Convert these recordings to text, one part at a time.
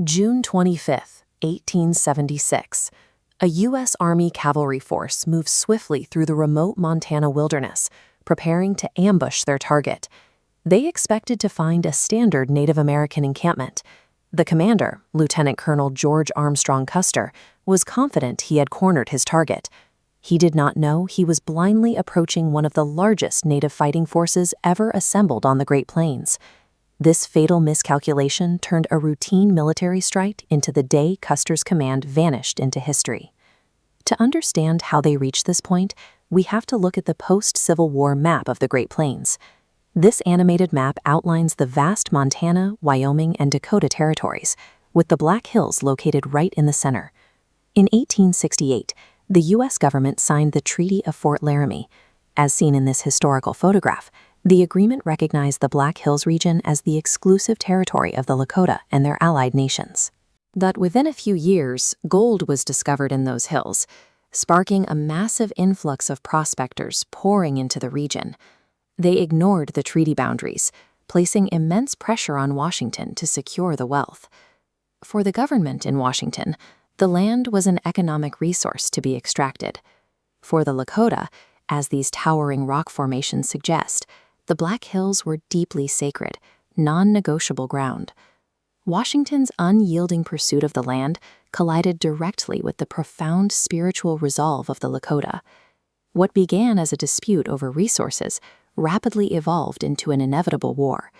June 25, 1876. A U.S. Army cavalry force moves swiftly through the remote Montana wilderness, preparing to ambush their target. They expected to find a standard Native American encampment. The commander, Lieutenant Colonel George Armstrong Custer, was confident he had cornered his target. He did not know he was blindly approaching one of the largest Native fighting forces ever assembled on the Great Plains. This fatal miscalculation turned a routine military strike into the day Custer's command vanished into history. To understand how they reached this point, we have to look at the post-Civil War map of the Great Plains. This animated map outlines the vast Montana, Wyoming, and Dakota territories, with the Black Hills located right in the center. In 1868, the U.S. government signed the Treaty of Fort Laramie. As seen in this historical photograph, the agreement recognized the Black Hills region as the exclusive territory of the Lakota and their allied nations. But within a few years, gold was discovered in those hills, sparking a massive influx of prospectors pouring into the region. They ignored the treaty boundaries, placing immense pressure on Washington to secure the wealth. For the government in Washington, the land was an economic resource to be extracted. For the Lakota, as these towering rock formations suggest, the Black Hills were deeply sacred, non-negotiable ground. Washington's unyielding pursuit of the land collided directly with the profound spiritual resolve of the Lakota. What began as a dispute over resources rapidly evolved into an inevitable war.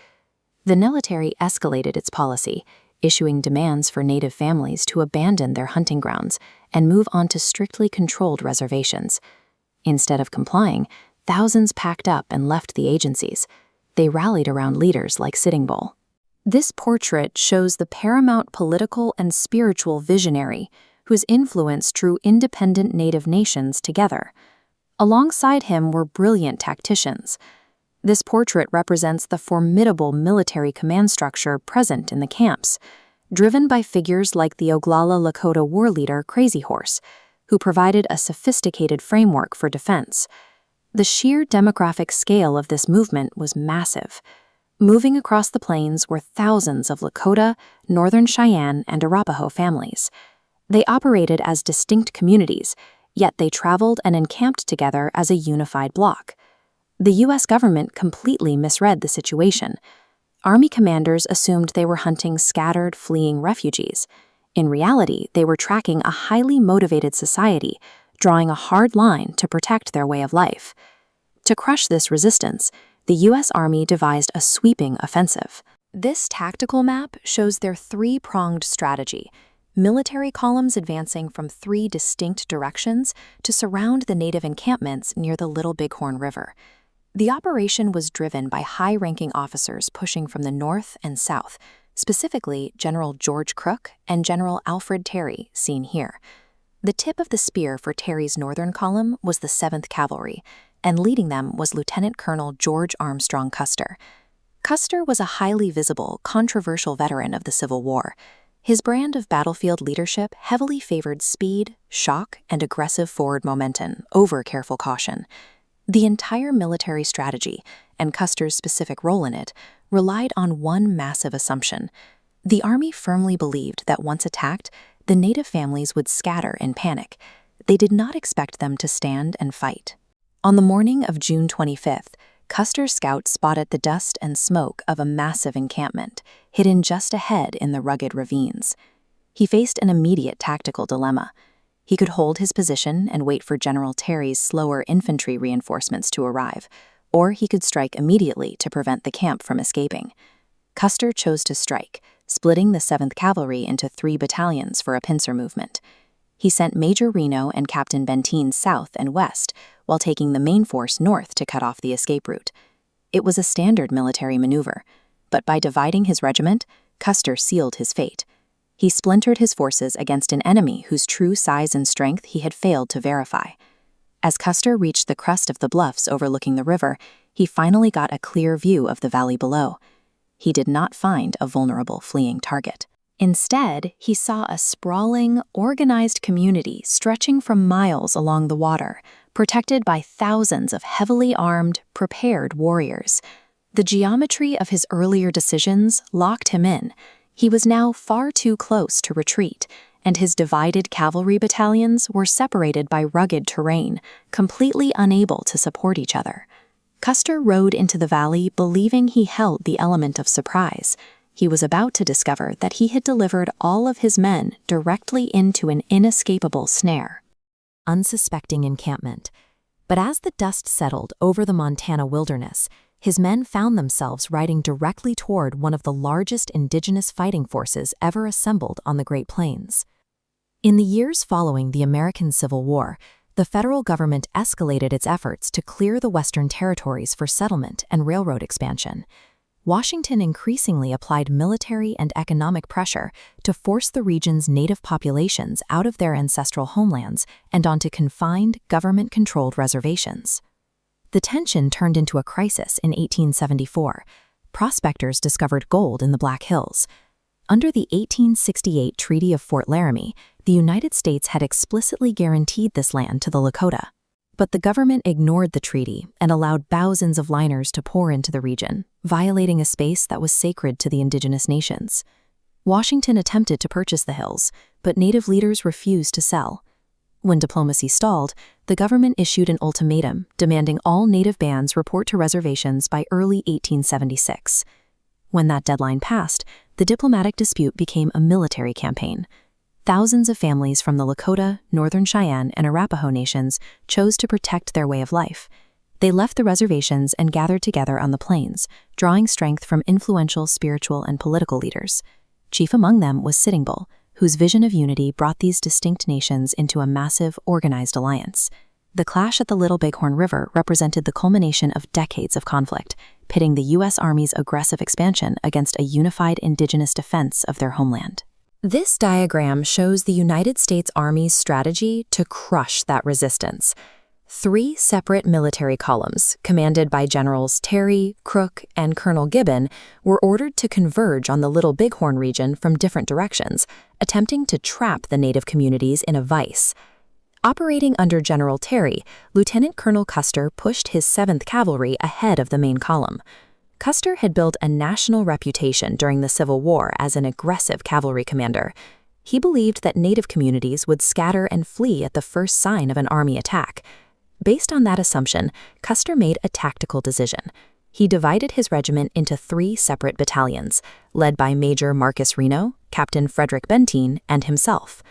The military escalated its policy, issuing demands for Native families to abandon their hunting grounds and move on to strictly controlled reservations. Instead of complying, thousands packed up and left the agencies. They rallied around leaders like Sitting Bull. This portrait shows the paramount political and spiritual visionary whose influence drew independent Native nations together. Alongside him were brilliant tacticians. This portrait represents the formidable military command structure present in the camps, driven by figures like the Oglala Lakota war leader Crazy Horse, who provided a sophisticated framework for defense. The sheer demographic scale of this movement was massive. Moving across the plains were thousands of Lakota, Northern Cheyenne, and Arapaho families. They operated as distinct communities, yet they traveled and encamped together as a unified bloc. The U.S. government completely misread the situation. Army commanders assumed they were hunting scattered, fleeing refugees. In reality, they were tracking a highly motivated society, drawing a hard line to protect their way of life. To crush this resistance, the U.S. Army devised a sweeping offensive. This tactical map shows their three-pronged strategy, military columns advancing from three distinct directions to surround the Native encampments near the Little Bighorn River. The operation was driven by high-ranking officers pushing from the north and south, specifically General George Crook and General Alfred Terry, seen here. The tip of the spear for Terry's northern column was the 7th Cavalry, and leading them was Lieutenant Colonel George Armstrong Custer. Custer was a highly visible, controversial veteran of the Civil War. His brand of battlefield leadership heavily favored speed, shock, and aggressive forward momentum over careful caution. The entire military strategy, and Custer's specific role in it, relied on one massive assumption. The Army firmly believed that once attacked, the Native families would scatter in panic. They did not expect them to stand and fight. On the morning of June 25th, Custer's scouts spotted the dust and smoke of a massive encampment, hidden just ahead in the rugged ravines. He faced an immediate tactical dilemma. He could hold his position and wait for General Terry's slower infantry reinforcements to arrive, or he could strike immediately to prevent the camp from escaping. Custer chose to strike, splitting the 7th Cavalry into 3 battalions for a pincer movement. He sent Major Reno and Captain Benteen south and west, while taking the main force north to cut off the escape route. It was a standard military maneuver, but by dividing his regiment, Custer sealed his fate. He splintered his forces against an enemy whose true size and strength he had failed to verify. As Custer reached the crest of the bluffs overlooking the river, he finally got a clear view of the valley below. He did not find a vulnerable fleeing target. Instead, he saw a sprawling, organized community stretching for miles along the water, protected by thousands of heavily armed, prepared warriors. The geometry of his earlier decisions locked him in, He was now far too close to retreat, and his divided cavalry battalions were separated by rugged terrain, completely unable to support each other. Custer rode into the valley believing he held the element of surprise. He was about to discover that he had delivered all of his men directly into an inescapable snare. Unsuspecting encampment. But as the dust settled over the Montana wilderness, his men found themselves riding directly toward one of the largest indigenous fighting forces ever assembled on the Great Plains. In the years following the American Civil War, the federal government escalated its efforts to clear the Western territories for settlement and railroad expansion. Washington increasingly applied military and economic pressure to force the region's native populations out of their ancestral homelands and onto confined, government-controlled reservations. The tension turned into a crisis in 1874. Prospectors discovered gold in the Black Hills. Under the 1868 Treaty of Fort Laramie, the United States had explicitly guaranteed this land to the Lakota. But the government ignored the treaty and allowed thousands of liners to pour into the region, violating a space that was sacred to the indigenous nations. Washington attempted to purchase the hills, but native leaders refused to sell. When diplomacy stalled, the government issued an ultimatum demanding all native bands report to reservations by early 1876. When that deadline passed, the diplomatic dispute became a military campaign. Thousands of families from the Lakota, Northern Cheyenne, and Arapaho nations chose to protect their way of life. They left the reservations and gathered together on the plains, drawing strength from influential spiritual and political leaders. Chief among them was Sitting Bull, whose vision of unity brought these distinct nations into a massive, organized alliance. The clash at the Little Bighorn River represented the culmination of decades of conflict, pitting the U.S. Army's aggressive expansion against a unified indigenous defense of their homeland. This diagram shows the United States Army's strategy to crush that resistance. 3 separate military columns, commanded by Generals Terry, Crook, and Colonel Gibbon, were ordered to converge on the Little Bighorn region from different directions, attempting to trap the native communities in a vice. Operating under General Terry, Lieutenant Colonel Custer pushed his 7th Cavalry ahead of the main column. Custer had built a national reputation during the Civil War as an aggressive cavalry commander. He believed that native communities would scatter and flee at the first sign of an army attack. Based on that assumption, Custer made a tactical decision. He divided his regiment into 3 separate battalions, led by Major Marcus Reno, Captain Frederick Benteen, and himself.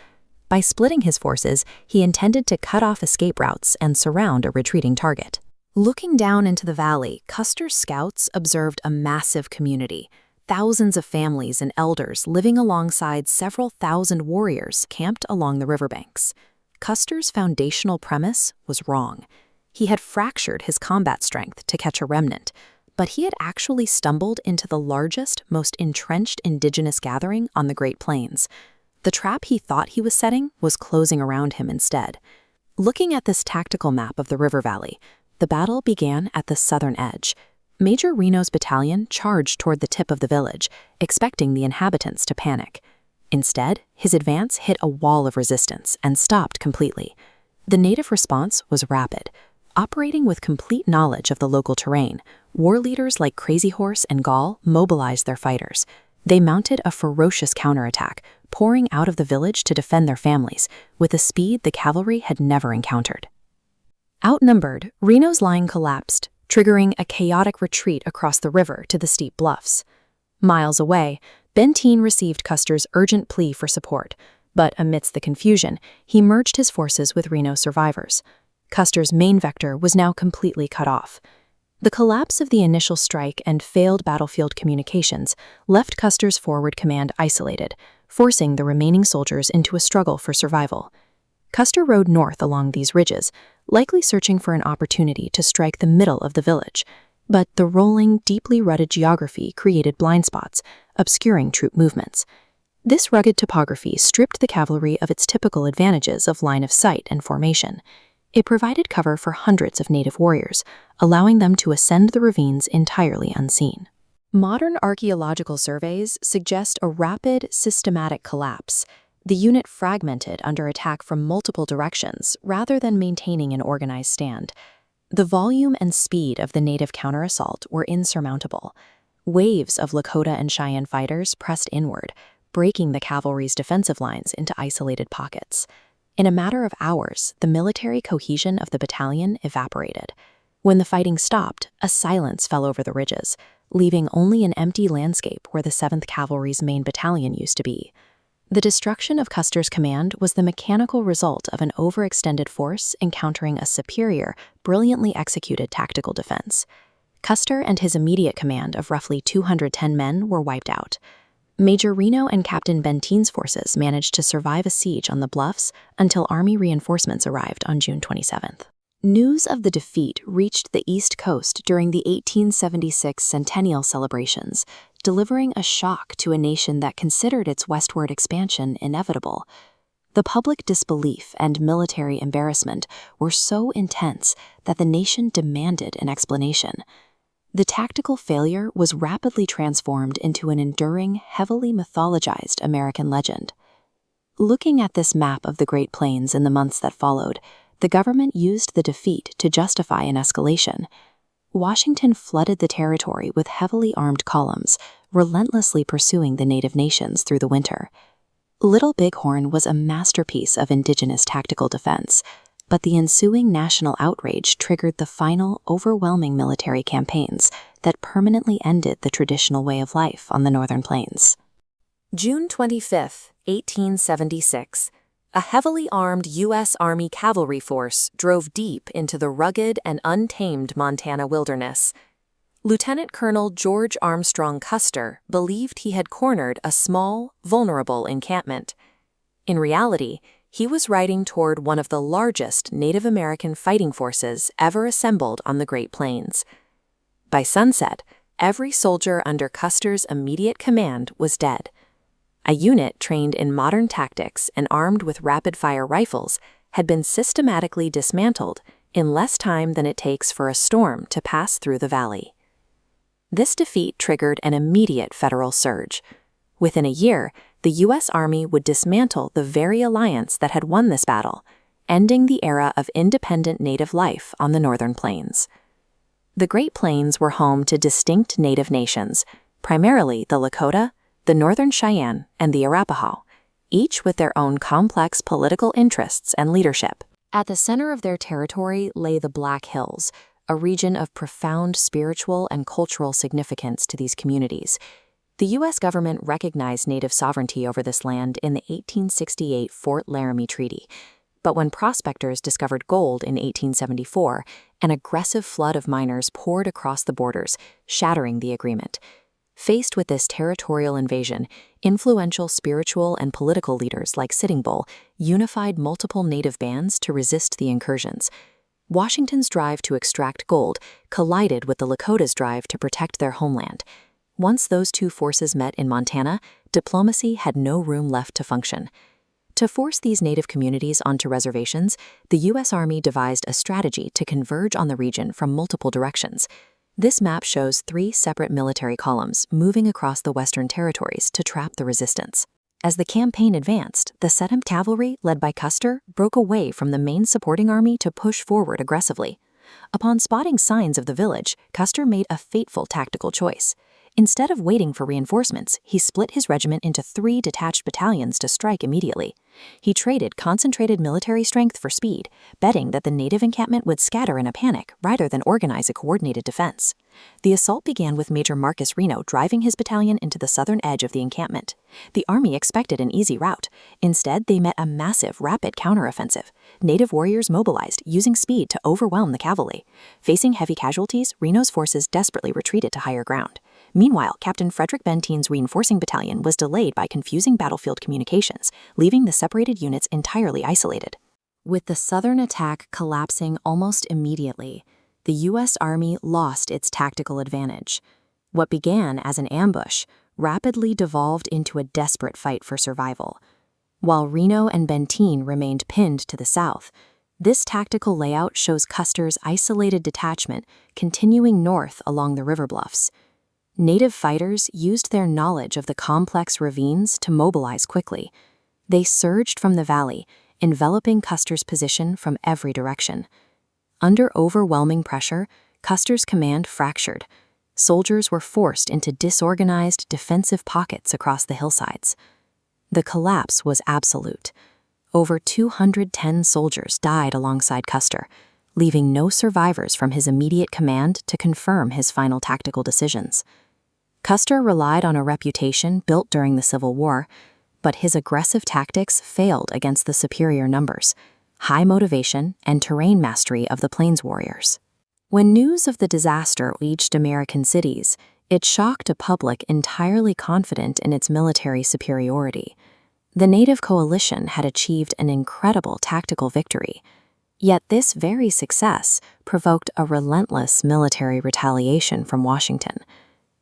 By splitting his forces, he intended to cut off escape routes and surround a retreating target. Looking down into the valley, Custer's scouts observed a massive community. Thousands of families and elders living alongside several thousand warriors camped along the riverbanks. Custer's foundational premise was wrong. He had fractured his combat strength to catch a remnant, but he had actually stumbled into the largest, most entrenched indigenous gathering on the Great Plains. The trap he thought he was setting was closing around him instead. Looking at this tactical map of the river valley, the battle began at the southern edge. Major Reno's battalion charged toward the tip of the village, expecting the inhabitants to panic. Instead, his advance hit a wall of resistance and stopped completely. The native response was rapid. Operating with complete knowledge of the local terrain, war leaders like Crazy Horse and Gall mobilized their fighters. They mounted a ferocious counterattack, pouring out of the village to defend their families, with a speed the cavalry had never encountered. Outnumbered, Reno's line collapsed, triggering a chaotic retreat across the river to the steep bluffs. Miles away, Benteen received Custer's urgent plea for support, but amidst the confusion, he merged his forces with Reno's survivors. Custer's main vector was now completely cut off. The collapse of the initial strike and failed battlefield communications left Custer's forward command isolated, forcing the remaining soldiers into a struggle for survival. Custer rode north along these ridges, likely searching for an opportunity to strike the middle of the village, but the rolling, deeply rutted geography created blind spots, obscuring troop movements. This rugged topography stripped the cavalry of its typical advantages of line of sight and formation. It provided cover for hundreds of native warriors, allowing them to ascend the ravines entirely unseen. Modern archaeological surveys suggest a rapid, systematic collapse. The unit fragmented under attack from multiple directions rather than maintaining an organized stand. The volume and speed of the native counterassault were insurmountable. Waves of Lakota and Cheyenne fighters pressed inward, breaking the cavalry's defensive lines into isolated pockets. In a matter of hours, the military cohesion of the battalion evaporated. When the fighting stopped, a silence fell over the ridges, leaving only an empty landscape where the 7th Cavalry's main battalion used to be. The destruction of Custer's command was the mechanical result of an overextended force encountering a superior, brilliantly executed tactical defense. Custer and his immediate command of roughly 210 men were wiped out. Major Reno and Captain Benteen's forces managed to survive a siege on the bluffs until Army reinforcements arrived on June 27th. News of the defeat reached the East Coast during the 1876 centennial celebrations, delivering a shock to a nation that considered its westward expansion inevitable. The public disbelief and military embarrassment were so intense that the nation demanded an explanation. The tactical failure was rapidly transformed into an enduring, heavily mythologized American legend. Looking at this map of the Great Plains in the months that followed, the government used the defeat to justify an escalation. Washington flooded the territory with heavily armed columns, relentlessly pursuing the native nations through the winter. Little Bighorn was a masterpiece of indigenous tactical defense, but the ensuing national outrage triggered the final, overwhelming military campaigns that permanently ended the traditional way of life on the Northern Plains. June 25, 1876. A heavily armed U.S. Army cavalry force drove deep into the rugged and untamed Montana wilderness. Lieutenant Colonel George Armstrong Custer believed he had cornered a small, vulnerable encampment. In reality, he was riding toward one of the largest Native American fighting forces ever assembled on the Great Plains. By sunset, every soldier under Custer's immediate command was dead. A unit trained in modern tactics and armed with rapid-fire rifles had been systematically dismantled in less time than it takes for a storm to pass through the valley. This defeat triggered an immediate federal surge. Within a year, the U.S. Army would dismantle the very alliance that had won this battle, ending the era of independent native life on the Northern Plains. The Great Plains were home to distinct native nations, primarily the Lakota, the Northern Cheyenne, and the Arapaho, each with their own complex political interests and leadership. At the center of their territory lay the Black Hills, a region of profound spiritual and cultural significance to these communities. The U.S. government recognized native sovereignty over this land in the 1868 Fort Laramie Treaty, but when prospectors discovered gold in 1874, an aggressive flood of miners poured across the borders, shattering the agreement. Faced with this territorial invasion, influential spiritual and political leaders like Sitting Bull unified multiple native bands to resist the incursions. Washington's drive to extract gold collided with the Lakota's drive to protect their homeland. Once those two forces met in Montana, diplomacy had no room left to function. To force these native communities onto reservations, the U.S. Army devised a strategy to converge on the region from multiple directions. This map shows 3 separate military columns moving across the Western territories to trap the resistance. As the campaign advanced, the 7th Cavalry, led by Custer, broke away from the main supporting army to push forward aggressively. Upon spotting signs of the village, Custer made a fateful tactical choice. Instead of waiting for reinforcements, he split his regiment into 3 detached battalions to strike immediately. He traded concentrated military strength for speed, betting that the native encampment would scatter in a panic rather than organize a coordinated defense. The assault began with Major Marcus Reno driving his battalion into the southern edge of the encampment. The army expected an easy rout. Instead, they met a massive, rapid counteroffensive. Native warriors mobilized, using speed to overwhelm the cavalry. Facing heavy casualties, Reno's forces desperately retreated to higher ground. Meanwhile, Captain Frederick Benteen's reinforcing battalion was delayed by confusing battlefield communications, leaving the separated units entirely isolated. With the southern attack collapsing almost immediately, the U.S. Army lost its tactical advantage. What began as an ambush rapidly devolved into a desperate fight for survival. While Reno and Benteen remained pinned to the south, this tactical layout shows Custer's isolated detachment continuing north along the river bluffs. Native fighters used their knowledge of the complex ravines to mobilize quickly. They surged from the valley, enveloping Custer's position from every direction. Under overwhelming pressure, Custer's command fractured. soldiers were forced into disorganized defensive pockets across the hillsides. The collapse was absolute. Over 210 soldiers died alongside Custer, leaving no survivors from his immediate command to confirm his final tactical decisions. Custer relied on a reputation built during the Civil War, but his aggressive tactics failed against the superior numbers, high motivation, and terrain mastery of the Plains warriors. When news of the disaster reached American cities, it shocked a public entirely confident in its military superiority. The native coalition had achieved an incredible tactical victory, yet this very success provoked a relentless military retaliation from Washington.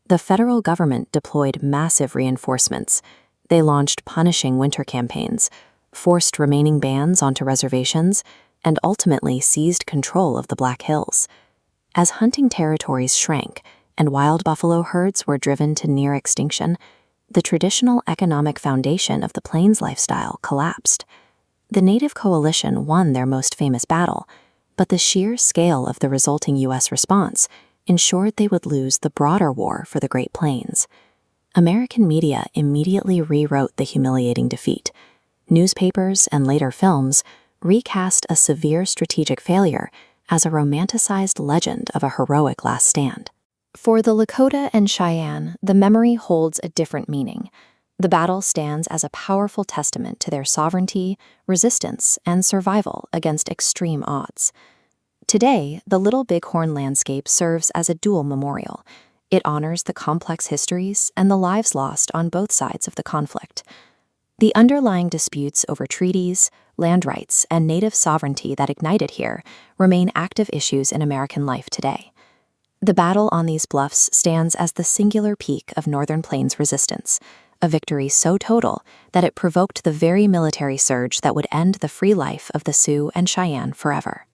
The federal government deployed massive reinforcements. They launched punishing winter campaigns, forced remaining bands onto reservations, and ultimately seized control of the Black Hills. As hunting territories shrank and wild buffalo herds were driven to near extinction, the traditional economic foundation of the Plains lifestyle collapsed. The native coalition won their most famous battle, but the sheer scale of the resulting U.S. response ensured they would lose the broader war for the Great Plains. American media immediately rewrote the humiliating defeat. Newspapers and later films recast a severe strategic failure as a romanticized legend of a heroic last stand. For the Lakota and Cheyenne, the memory holds a different meaning. The battle stands as a powerful testament to their sovereignty, resistance, and survival against extreme odds. Today, the Little Bighorn landscape serves as a dual memorial. It honors the complex histories and the lives lost on both sides of the conflict. The underlying disputes over treaties, land rights, and native sovereignty that ignited here remain active issues in American life today. The battle on these bluffs stands as the singular peak of Northern Plains resistance, a victory so total that it provoked the very military surge that would end the free life of the Sioux and Cheyenne forever.